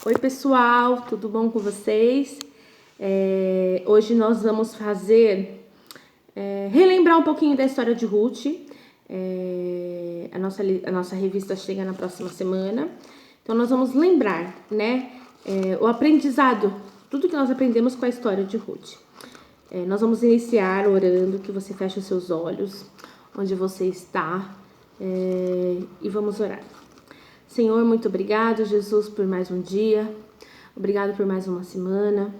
Oi pessoal, tudo bom com vocês? Hoje nós vamos relembrar um pouquinho da história de Ruth. A nossa revista chega na próxima semana, então nós vamos lembrar, né, o aprendizado, tudo que nós aprendemos com a história de Ruth. Nós vamos iniciar orando, que você feche os seus olhos, onde você está, e vamos orar. Senhor, muito obrigado, Jesus, por mais um dia. Obrigado por mais uma semana.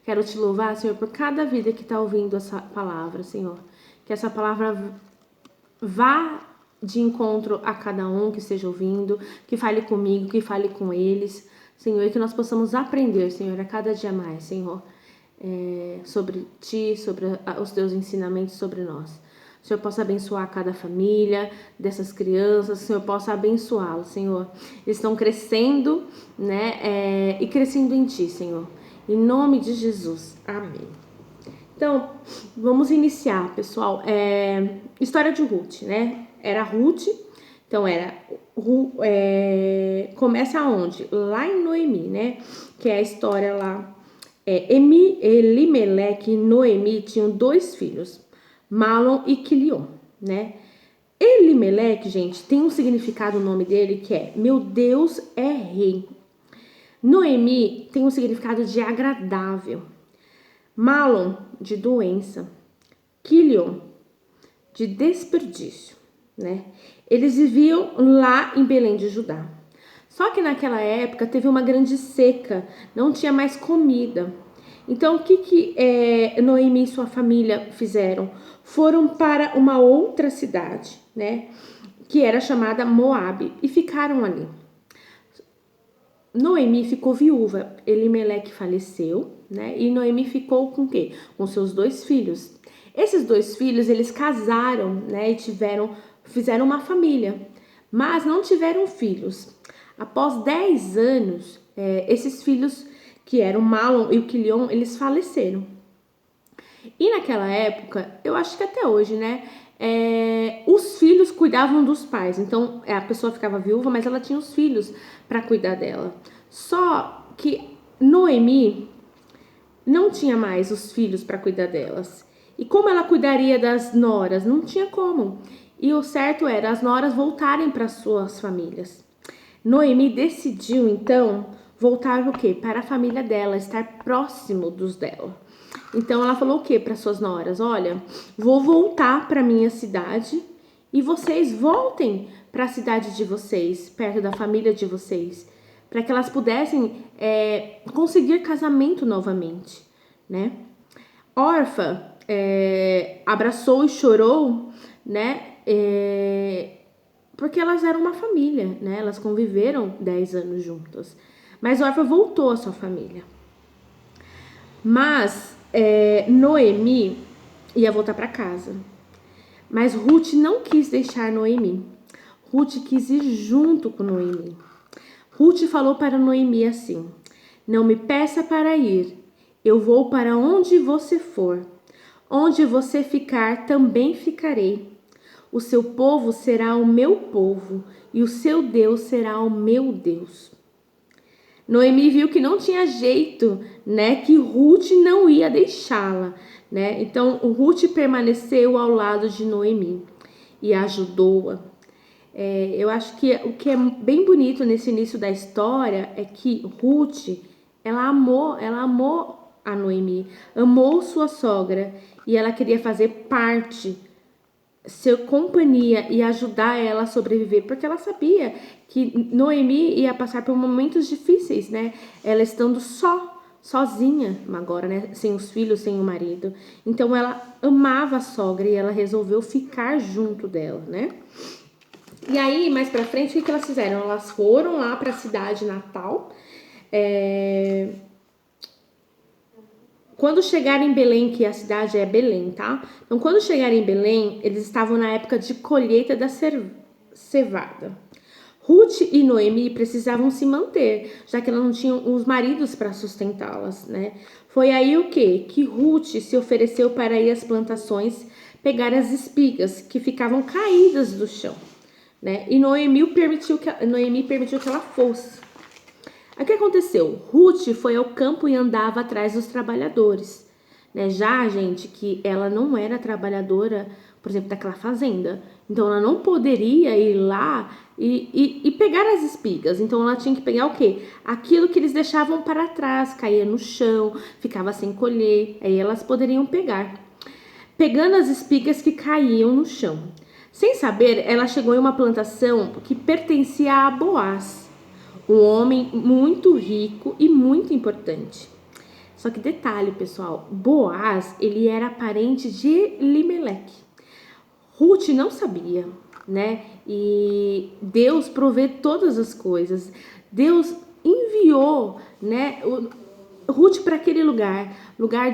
Quero te louvar, Senhor, por cada vida que está ouvindo essa palavra, Senhor. Que essa palavra vá de encontro a cada um que esteja ouvindo, que fale comigo, que fale com eles, Senhor, e que nós possamos aprender, Senhor, a cada dia mais, Senhor, sobre Ti, sobre os Teus ensinamentos sobre nós. O Senhor possa abençoar cada família dessas crianças, o Senhor possa abençoá-los, Senhor. Eles estão crescendo, né, e crescendo em Ti, Senhor. Em nome de Jesus. Amém. Então, vamos iniciar, pessoal. História de Ruth, né? Era Ruth, então começa aonde? Lá em Noemi, né? Que é a história lá. Elimeleque e Noemi tinham 2 filhos, Malom e Quilion, né? Elimeleque, gente, tem um significado, o nome dele, que é meu Deus é rei. Noemi tem um significado de agradável. Malom, de doença. Quilion, de desperdício, né? Eles viviam lá em Belém de Judá. Só que naquela época teve uma grande seca, não tinha mais comida. Então, o que Noemi e sua família fizeram? Foram para uma outra cidade, né? Que era chamada Moabe, e ficaram ali. Noemi ficou viúva, Elimeleque faleceu, né? E Noemi ficou com o quê? Com seus 2 filhos. Esses 2 filhos, eles casaram, né? E fizeram uma família, mas não tiveram filhos. Após 10 anos, esses filhos, que eram Malom e o Quilion, eles faleceram. E naquela época, eu acho que até hoje, né? Os filhos cuidavam dos pais. Então, a pessoa ficava viúva, mas ela tinha os filhos para cuidar dela. Só que Noemi não tinha mais os filhos para cuidar delas. E como ela cuidaria das noras? Não tinha como. E o certo era as noras voltarem para suas famílias. Noemi decidiu, então, voltar o quê? Para a família dela, estar próximo dos dela. Então, ela falou o quê para suas noras? Olha, vou voltar para minha cidade e vocês voltem para a cidade de vocês, perto da família de vocês, para que elas pudessem conseguir casamento novamente, né? Orfa abraçou e chorou, né? Porque elas eram uma família, né? Elas conviveram 10 anos juntas. Mas Orfa voltou à sua família. Mas Noemi ia voltar para casa. Mas Ruth não quis deixar Noemi. Ruth quis ir junto com Noemi. Ruth falou para Noemi assim: não me peça para ir. Eu vou para onde você for. Onde você ficar, também ficarei. O seu povo será o meu povo, e o seu Deus será o meu Deus. Noemi viu que não tinha jeito, né? Que Ruth não ia deixá-la, né? Então, Ruth permaneceu ao lado de Noemi e ajudou-a. Eu acho que o que é bem bonito nesse início da história é que Ruth, ela amou a Noemi, amou sua sogra e ela queria fazer parte, ser companhia e ajudar ela a sobreviver, porque ela sabia que Noemi ia passar por momentos difíceis, né? Ela estando sozinha agora, né? Sem os filhos, sem o marido. Então ela amava a sogra e ela resolveu ficar junto dela, né? E aí, mais pra frente, o que elas fizeram? Elas foram lá pra cidade natal. Quando chegaram em Belém, que a cidade é Belém, tá? Então, quando chegaram em Belém, eles estavam na época de colheita da cevada. Ruth e Noemi precisavam se manter, já que elas não tinham os maridos para sustentá-las, né? Foi aí o quê? Que Ruth se ofereceu para ir às plantações pegar as espigas que ficavam caídas do chão, né? E Noemi permitiu que ela fosse. Aí o que aconteceu? Ruth foi ao campo e andava atrás dos trabalhadores, né? Já, gente, que ela não era trabalhadora, por exemplo, daquela fazenda. Então, ela não poderia ir lá e pegar as espigas. Então, ela tinha que pegar o quê? Aquilo que eles deixavam para trás, caía no chão, ficava sem colher. Aí, elas poderiam pegar. Pegando as espigas que caíam no chão. Sem saber, ela chegou em uma plantação que pertencia a Boaz, um homem muito rico e muito importante. Só que detalhe, pessoal, Boaz, ele era parente de Elimeleque. Ruth não sabia, né? E Deus provê todas as coisas. Deus enviou, né, Ruth para aquele lugar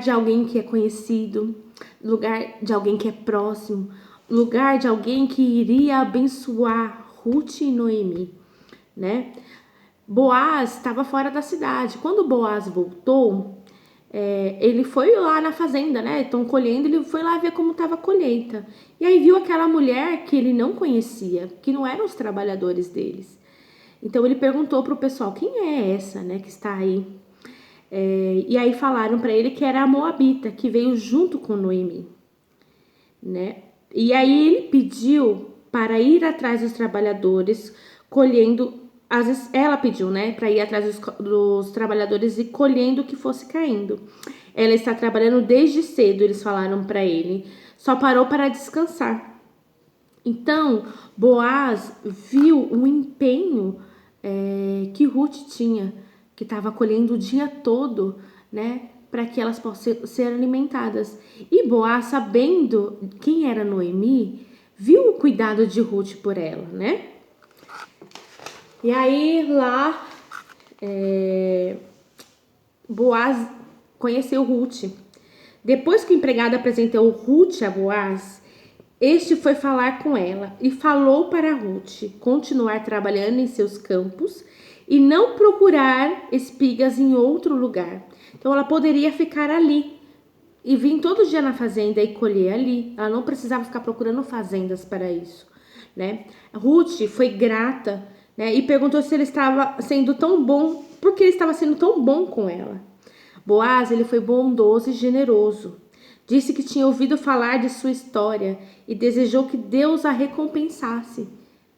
de alguém que é conhecido, lugar de alguém que é próximo, lugar de alguém que iria abençoar Ruth e Noemi, né? Boaz estava fora da cidade. Quando Boaz voltou, ele foi lá na fazenda, né? Estão colhendo, ele foi lá ver como estava a colheita. E aí viu aquela mulher que ele não conhecia, que não eram os trabalhadores deles. Então ele perguntou pro pessoal, quem é essa, né, que está aí? E aí falaram para ele que era a Moabita, que veio junto com Noemi, né? E aí ele pediu para ir atrás dos trabalhadores, colhendo, ela pediu, né, para ir atrás dos trabalhadores e colhendo o que fosse caindo. Ela está trabalhando desde cedo, eles falaram para ele, só parou para descansar. Então, Boaz viu o empenho que Ruth tinha, que estava colhendo o dia todo, né, para que elas possam ser alimentadas. E Boaz, sabendo quem era Noemi, viu o cuidado de Ruth por ela, né? E aí lá, Boaz conheceu Ruth. Depois que o empregado apresentou Ruth a Boaz, este foi falar com ela e falou para Ruth continuar trabalhando em seus campos e não procurar espigas em outro lugar. Então ela poderia ficar ali e vir todo dia na fazenda e colher ali. Ela não precisava ficar procurando fazendas para isso, né? Ruth foi grata, né, e perguntou se ele estava sendo tão bom, porque ele estava sendo tão bom com ela. Boaz, ele foi bondoso e generoso. Disse que tinha ouvido falar de sua história e desejou que Deus a recompensasse.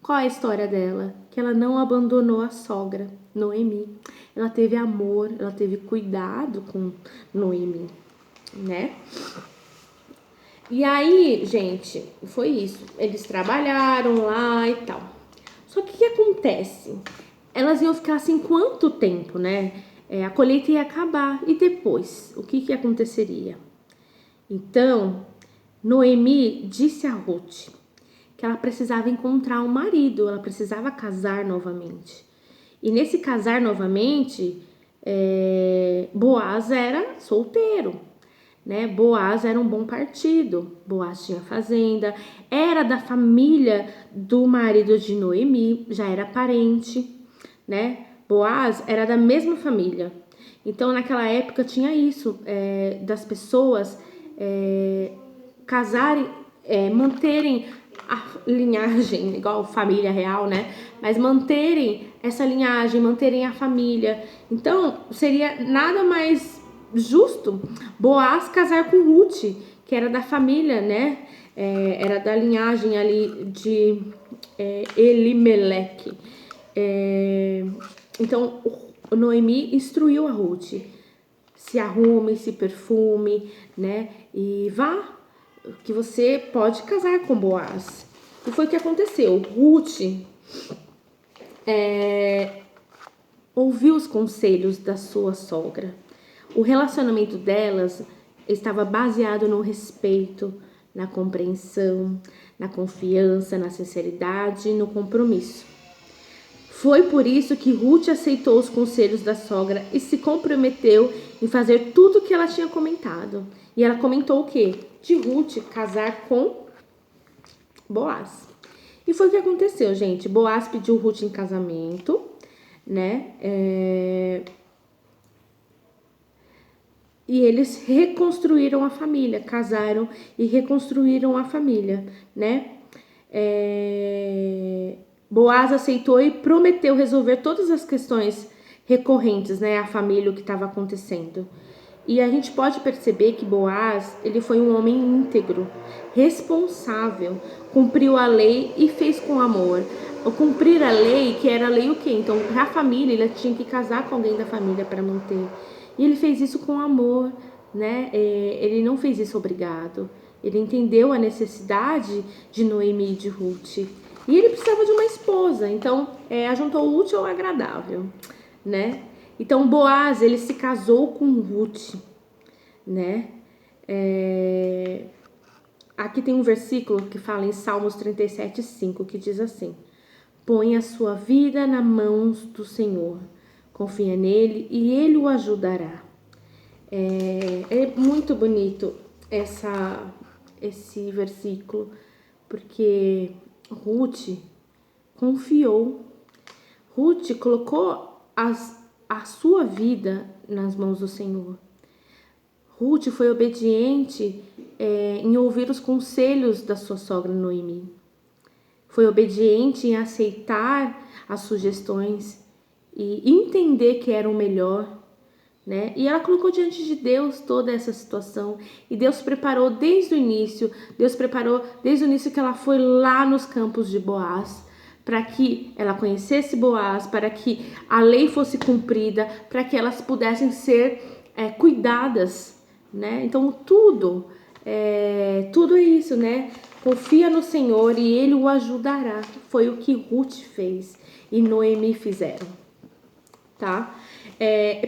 Qual é a história dela? Que ela não abandonou a sogra, Noemi. Ela teve amor, ela teve cuidado com Noemi, né? E aí, gente, foi isso. Eles trabalharam lá e tal. Só que o que acontece? Elas iam ficar assim quanto tempo, né? A colheita ia acabar. E depois? O que aconteceria? Então, Noemi disse a Ruth que ela precisava encontrar um marido, ela precisava casar novamente. E nesse casar novamente, Boaz era solteiro, né? Boaz era um bom partido, Boaz tinha fazenda, era da família do marido de Noemi, já era parente, né? Boaz era da mesma família. Então, naquela época tinha isso, das pessoas casarem, manterem a linhagem, igual família real, né? Mas manterem essa linhagem, manterem a família. Então, seria nada mais justo Boaz casar com Ruth, que era da família, né? Era da linhagem ali de Elimeleque. Então, Noemi instruiu a Ruth: se arrume, se perfume, né? E vá, que você pode casar com Boaz. E foi o que aconteceu. Ruth ouviu os conselhos da sua sogra. O relacionamento delas estava baseado no respeito, na compreensão, na confiança, na sinceridade e no compromisso. Foi por isso que Ruth aceitou os conselhos da sogra e se comprometeu em fazer tudo o que ela tinha comentado. E ela comentou o quê? De Ruth casar com Boaz. E foi o que aconteceu, gente. Boaz pediu Ruth em casamento, né? E eles reconstruíram a família, casaram e reconstruíram a família, né? Boaz aceitou e prometeu resolver todas as questões recorrentes, né, à família, o que estava acontecendo. E a gente pode perceber que Boaz, ele foi um homem íntegro, responsável, cumpriu a lei e fez com amor. O cumprir a lei, que era a lei o quê? Então, a família, ele tinha que casar com alguém da família para manter. E ele fez isso com amor, né? Ele não fez isso obrigado. Ele entendeu a necessidade de Noemi e de Ruth. E ele precisava de uma esposa, então ajuntou o útil ao agradável, né? Então Boaz, ele se casou com Ruth, né? Aqui tem um versículo que fala em Salmos 37:5, que diz assim: põe a sua vida nas mãos do Senhor, confia nele e ele o ajudará. É muito bonito esse versículo, porque Ruth confiou. Ruth colocou a sua vida nas mãos do Senhor. Ruth foi obediente em ouvir os conselhos da sua sogra Noemi. Foi obediente em aceitar as sugestões e entender que era o melhor, né? E ela colocou diante de Deus toda essa situação. E Deus preparou desde o início. Deus preparou desde o início que ela foi lá nos campos de Boaz, para que ela conhecesse Boaz, para que a lei fosse cumprida, para que elas pudessem ser cuidadas, né? Então tudo é isso, né? Confia no Senhor e Ele o ajudará. Foi o que Ruth fez e Noemi fizeram, tá?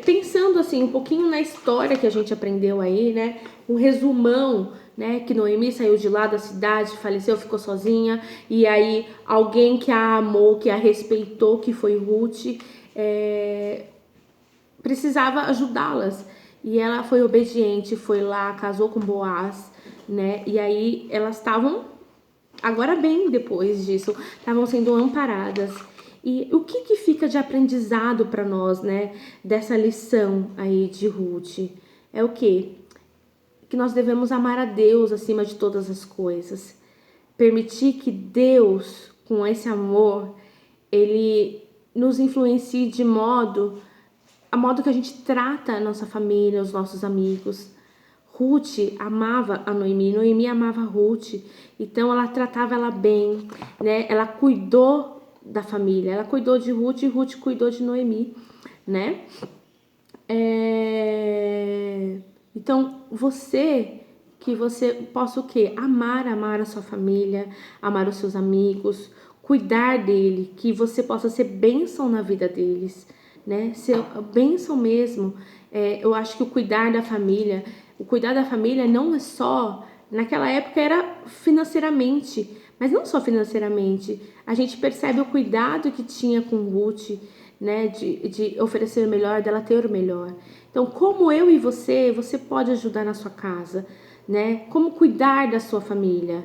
Pensando assim um pouquinho na história que a gente aprendeu aí, né? Um resumão, né? Que Noemi saiu de lá da cidade, faleceu, ficou sozinha, e aí alguém que a amou, que a respeitou, que foi Ruth, precisava ajudá-las. E ela foi obediente, foi lá, casou com Boaz, né? E aí elas estavam, agora bem depois disso, estavam sendo amparadas. E o que fica de aprendizado para nós, né? Dessa lição aí de Ruth? É o quê? Que nós devemos amar a Deus acima de todas as coisas. Permitir que Deus, com esse amor, Ele nos influencie de modo que a gente trata a nossa família, os nossos amigos. Ruth amava a Noemi, Noemi amava a Ruth, então ela tratava ela bem, né? Ela cuidou da família, ela cuidou de Ruth e Ruth cuidou de Noemi, né? Então você possa o quê? Amar a sua família, amar os seus amigos, cuidar dele, que você possa ser bênção na vida deles, né? Ser bênção mesmo. Eu acho que o cuidar da família não é só, naquela época era financeiramente, mas não só financeiramente. A gente percebe o cuidado que tinha com Ruth, né? De oferecer o melhor, dela ter o melhor. Então, como eu e você pode ajudar na sua casa, né? Como cuidar da sua família?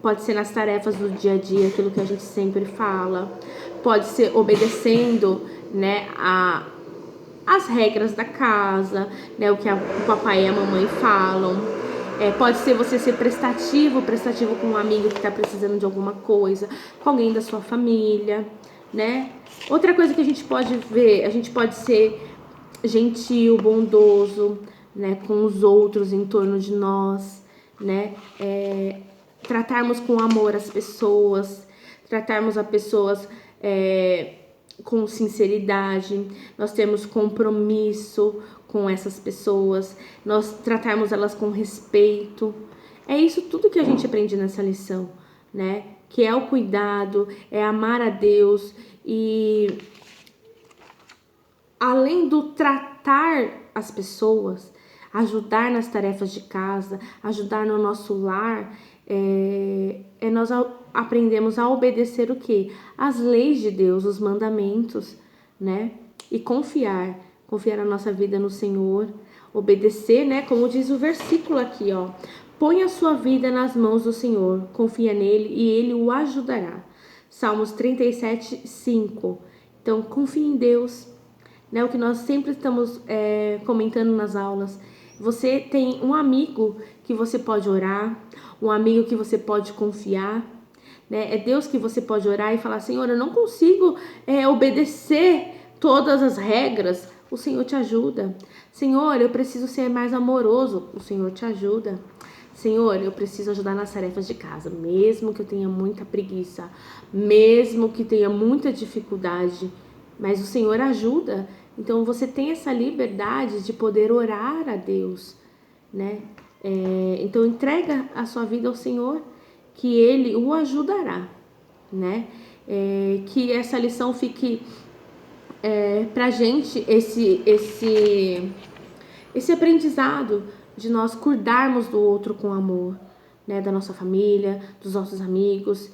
Pode ser nas tarefas do dia a dia, aquilo que a gente sempre fala. Pode ser obedecendo, né, as regras da casa, né, o que o papai e a mamãe falam. Pode ser você ser prestativo com um amigo que está precisando de alguma coisa, com alguém da sua família, né? Outra coisa que a gente pode ver, a gente pode ser gentil, bondoso, né, com os outros em torno de nós, né? Tratarmos com amor as pessoas, tratarmos as pessoas com sinceridade, nós temos compromisso com essas pessoas, nós tratarmos elas com respeito. É isso tudo que a gente aprende nessa lição, né? Que é o cuidado, é amar a Deus e além do tratar as pessoas, ajudar nas tarefas de casa, ajudar no nosso lar, nós aprendemos a obedecer o quê? As leis de Deus, os mandamentos, né? E confiar a nossa vida no Senhor, obedecer, né? Como diz o versículo aqui, ó. Põe a sua vida nas mãos do Senhor, confia nele e ele o ajudará. Salmos 37:5. Então, confie em Deus, né? O que nós sempre estamos comentando nas aulas. Você tem um amigo que você pode orar, um amigo que você pode confiar, né? É Deus que você pode orar e falar: Senhor, eu não consigo obedecer todas as regras, o Senhor te ajuda. Senhor, eu preciso ser mais amoroso, o Senhor te ajuda. Senhor, eu preciso ajudar nas tarefas de casa, mesmo que eu tenha muita preguiça, mesmo que tenha muita dificuldade, mas o Senhor ajuda. Então você tem essa liberdade de poder orar a Deus, né? Então entrega a sua vida ao Senhor, que Ele o ajudará, né? Que essa lição fique pra gente, esse aprendizado de nós cuidarmos do outro com amor, né? Da nossa família, dos nossos amigos,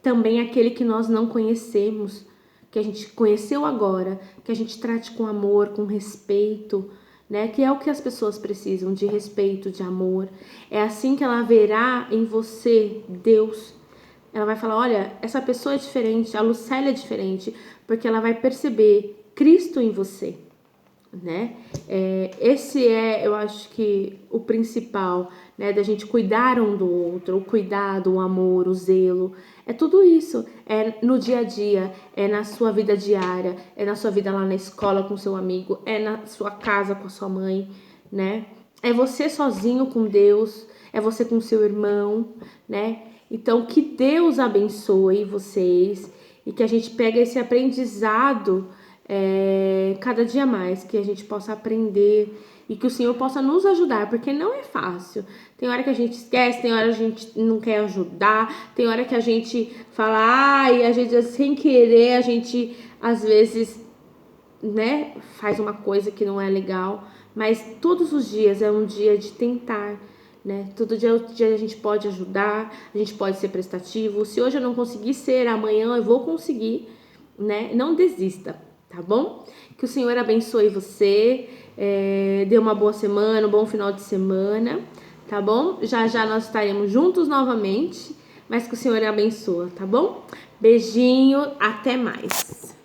também aquele que nós não conhecemos, que a gente conheceu agora, que a gente trate com amor, com respeito, né? Que é o que as pessoas precisam, de respeito, de amor. É assim que ela verá em você Deus. Ela vai falar, olha, essa pessoa é diferente, a Lucélia é diferente, porque ela vai perceber Cristo em você, né? Esse eu acho que o principal, né, da gente cuidar um do outro, o cuidado, o amor, o zelo, é tudo isso, no dia a dia, na sua vida diária, na sua vida lá na escola com seu amigo, na sua casa com a sua mãe, né? É você sozinho com Deus, é você com seu irmão, né? Então, que Deus abençoe vocês e que a gente pegue esse aprendizado cada dia mais, que a gente possa aprender e que o Senhor possa nos ajudar, porque não é fácil. Tem hora que a gente esquece, tem hora que a gente não quer ajudar, tem hora que a gente fala, e a gente sem querer, a gente às vezes, né, faz uma coisa que não é legal, mas todos os dias é um dia de tentar, né? Todo dia a gente pode ajudar, a gente pode ser prestativo. Se hoje eu não conseguir ser, amanhã eu vou conseguir, né? Não desista, tá bom? Que o Senhor abençoe você, dê uma boa semana, um bom final de semana, tá bom? Já já nós estaremos juntos novamente, mas que o Senhor abençoe, tá bom? Beijinho, até mais.